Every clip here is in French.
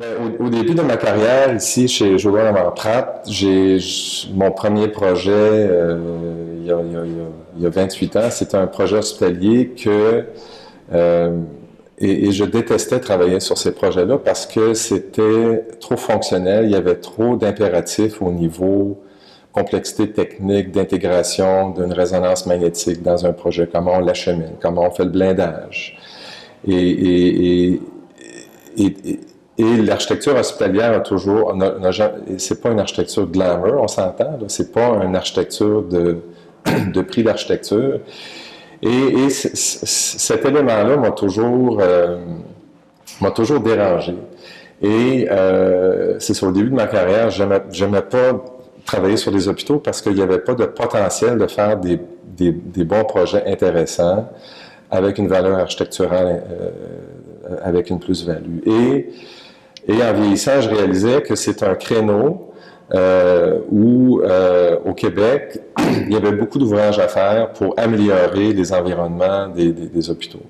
Ben, au début de ma carrière, ici, chez Jodoin Pratt, mon premier projet, il y a 28 ans, c'était un projet hospitalier euh, et je détestais travailler sur ces projets-là parce que c'était trop fonctionnel, il y avait trop d'impératifs au niveau complexité technique, d'intégration d'une résonance magnétique dans un projet, comment on l'achemine, comment on fait le blindage. Et, et, et, et, et l'architecture hospitalière a toujours, c'est pas une architecture glamour, on s'entend, c'est pas une architecture de prix d'architecture. Et cet élément-là m'a toujours dérangé. Et c'est sur le début de ma carrière, j'aimais pas travailler sur des hôpitaux parce qu'il n'y avait pas de potentiel de faire des bons projets intéressants avec une valeur architecturale, avec une plus-value. Et en vieillissant, je réalisais que c'est un créneau où, au Québec, il y avait beaucoup d'ouvrages à faire pour améliorer les environnements des hôpitaux.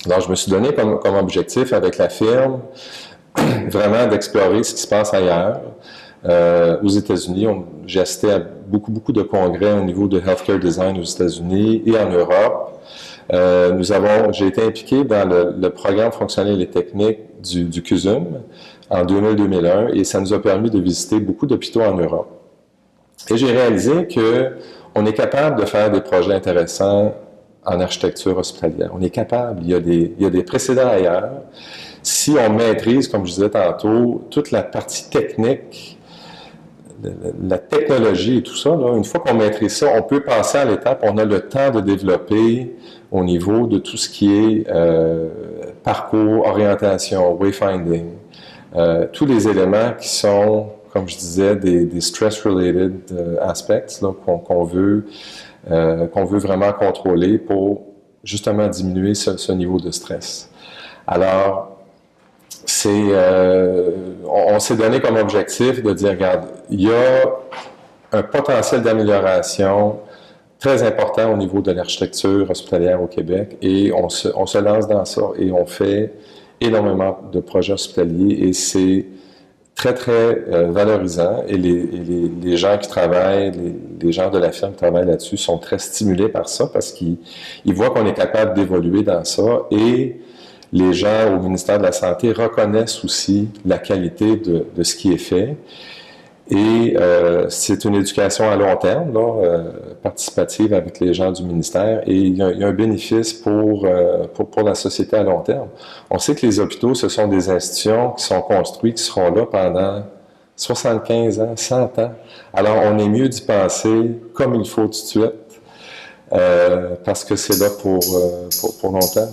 Donc, je me suis donné comme objectif avec la firme vraiment d'explorer ce qui se passe ailleurs. Aux États-Unis, j'ai assisté à beaucoup de congrès au niveau de healthcare design aux États-Unis et en Europe. J'ai été impliqué dans le programme fonctionnel et technique du CUSUM en 2000-2001 et ça nous a permis de visiter beaucoup d'hôpitaux en Europe. Et j'ai réalisé qu'on est capable de faire des projets intéressants en architecture hospitalière. On est capable. Il y a des précédents ailleurs. Si on maîtrise, comme je disais tantôt, toute la partie technique, la technologie et tout ça, là, une fois qu'on maîtrise ça, on peut passer à l'étape, on a le temps de développer au niveau de tout ce qui est parcours, orientation, wayfinding, tous les éléments qui sont, comme je disais, des stress-related aspects qu'on veut vraiment contrôler pour justement diminuer ce niveau de stress. Alors, on s'est donné comme objectif de dire, regarde, il y a un potentiel d'amélioration très important au niveau de l'architecture hospitalière au Québec et on se lance dans ça et on fait énormément de projets hospitaliers et c'est très valorisant et les gens qui travaillent, les gens de la firme qui travaillent là-dessus sont très stimulés par ça parce qu'ils voient qu'on est capable d'évoluer dans ça et les gens au ministère de la Santé reconnaissent aussi la qualité de ce qui est fait. Et c'est une éducation à long terme, là, participative avec les gens du ministère, et il y a un bénéfice pour la société à long terme. On sait que les hôpitaux, ce sont des institutions qui sont construites, qui seront là pendant 75 ans, 100 ans. Alors, on est mieux d'y penser comme il faut tout de suite, parce que c'est là pour longtemps.